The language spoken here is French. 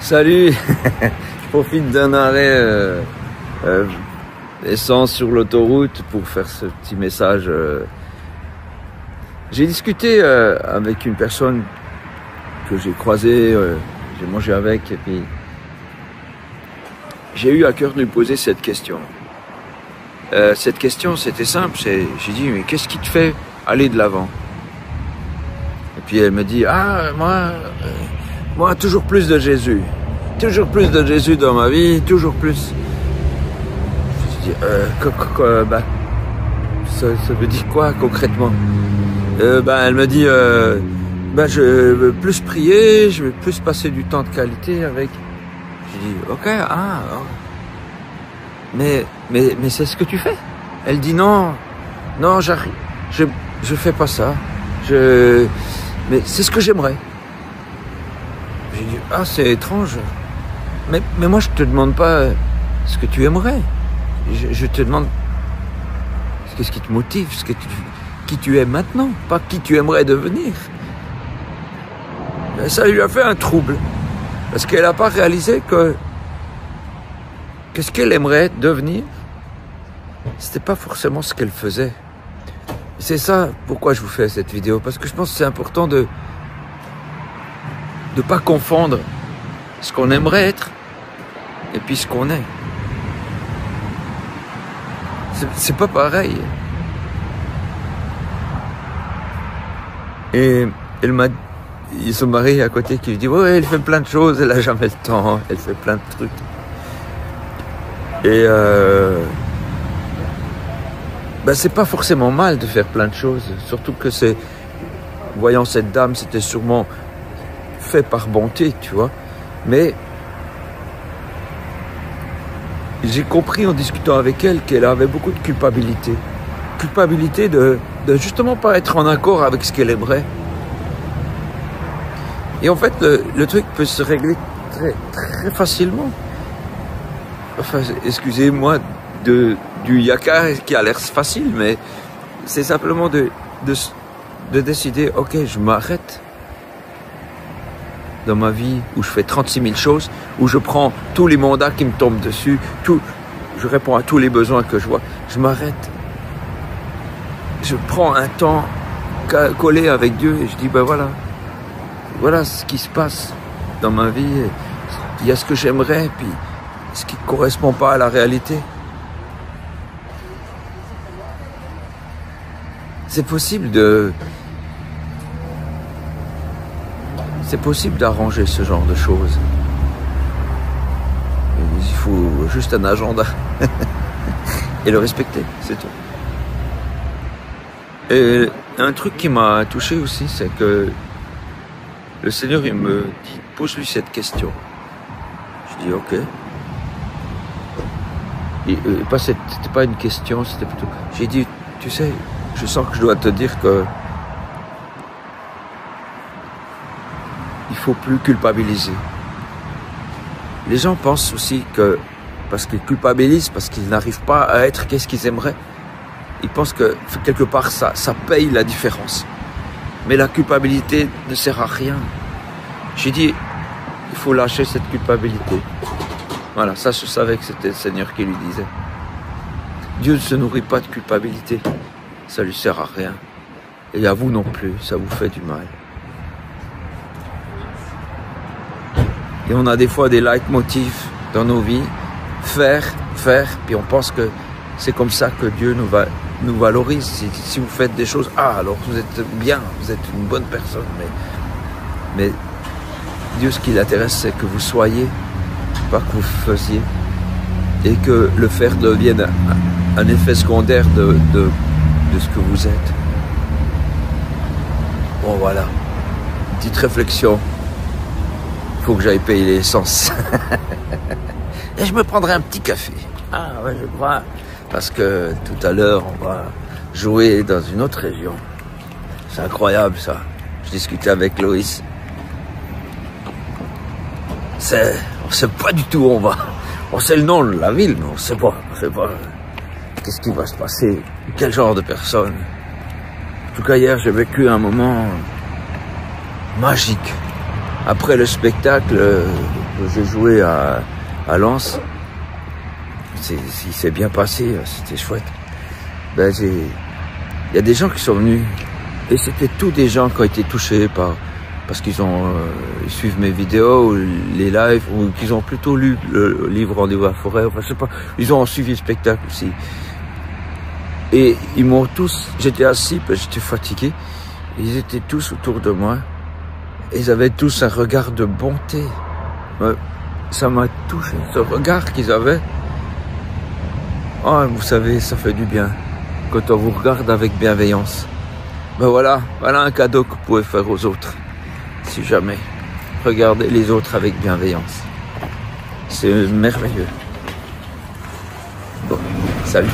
Salut. Je profite d'un arrêt essence sur l'autoroute pour faire ce petit message. J'ai discuté avec une personne que j'ai croisée, j'ai mangé avec, et puis j'ai eu à cœur de lui poser cette question. Cette question, c'était simple, j'ai dit, mais qu'est-ce qui te fait aller de l'avant? Et puis elle me dit, moi, toujours plus de Jésus. Toujours plus de Jésus dans ma vie, toujours plus. Je dis, ça veut dire quoi concrètement? Elle me dit, je veux plus prier, je veux plus passer du temps de qualité avec. Je dis, ok, mais c'est ce que tu fais? Elle dit non, j'arrive, je fais pas ça. Mais c'est ce que j'aimerais. J'ai dit, c'est étrange. Mais moi, je te demande pas ce que tu aimerais. Je te demande qu'est-ce qui te motive, qui tu es maintenant, pas qui tu aimerais devenir. Et ça lui a fait un trouble. Parce qu'elle n'a pas réalisé que ce qu'elle aimerait devenir, c'était pas forcément ce qu'elle faisait. C'est ça pourquoi je vous fais cette vidéo. Parce que je pense que c'est important de pas confondre ce qu'on aimerait être et puis ce qu'on est. C'est pas pareil. Et son mari à côté qui lui dit, ouais, elle fait plein de choses, elle a jamais le temps, elle fait plein de trucs. Et c'est pas forcément mal de faire plein de choses, surtout que voyant cette dame, c'était sûrement fait par bonté, tu vois. Mais j'ai compris en discutant avec elle qu'elle avait beaucoup de culpabilité. Culpabilité de justement pas être en accord avec ce qu'elle aimerait. Et en fait, le truc peut se régler très, très facilement. Enfin, excusez-moi du yaka qui a l'air facile, mais c'est simplement de décider, ok, je m'arrête dans ma vie où je fais 36 000 choses, où je prends tous les mandats qui me tombent dessus, je réponds à tous les besoins que je vois, je m'arrête. Je prends un temps collé avec Dieu et je dis, voilà ce qui se passe dans ma vie. Il y a ce que j'aimerais, puis ce qui ne correspond pas à la réalité. C'est possible d'arranger ce genre de choses. Il faut juste un agenda et le respecter, c'est tout. Et un truc qui m'a touché aussi, c'est que le Seigneur, il me dit, pose-lui cette question. Je dis, ok. C'était pas une question, c'était plutôt... J'ai dit, tu sais, je sens que je dois te dire que il faut plus culpabiliser. Les gens pensent aussi que parce qu'ils culpabilisent, parce qu'ils n'arrivent pas à être qu'est-ce qu'ils aimeraient, ils pensent que quelque part ça paye la différence. Mais la culpabilité ne sert à rien. J'ai dit, il faut lâcher cette culpabilité. Voilà, ça je savais que c'était le Seigneur qui lui disait. Dieu ne se nourrit pas de culpabilité. Ça lui sert à rien. Et à vous non plus, ça vous fait du mal. Et on a des fois des leitmotifs dans nos vies. Faire, puis on pense que c'est comme ça que Dieu nous valorise. Si vous faites des choses, alors vous êtes bien, vous êtes une bonne personne. Mais Dieu, ce qui l'intéresse, c'est que vous soyez, pas que vous fassiez. Et que le faire devienne un effet secondaire de ce que vous êtes. Bon, voilà. Petite réflexion. Il faut que j'aille payer l'essence. Et je me prendrai un petit café. Ouais, je crois. Parce que tout à l'heure, on va jouer dans une autre région. C'est incroyable, ça. Je discutais avec Loïs. On sait pas du tout où on va. On sait le nom de la ville, mais on sait pas. Qu'est-ce qui va se passer? Quel genre de personne? En tout cas, hier, j'ai vécu un moment magique. Après le spectacle, j'ai joué à Lens. Il s'est bien passé, c'était chouette. Ben, il y a des gens qui sont venus, et c'était tous des gens qui ont été touchés parce qu'ils ils suivent mes vidéos, ou les lives, ou qu'ils ont plutôt lu le livre Rendez-vous à la forêt, enfin, je sais pas, ils ont suivi le spectacle aussi. Et ils m'ont tous, j'étais assis, j'étais fatigué, ils étaient tous autour de moi, et ils avaient tous un regard de bonté. Ça m'a touché, ce regard qu'ils avaient. Oh, vous savez, ça fait du bien quand on vous regarde avec bienveillance. Ben voilà un cadeau que vous pouvez faire aux autres. Si jamais, regardez les autres avec bienveillance. C'est merveilleux. Bon, salut.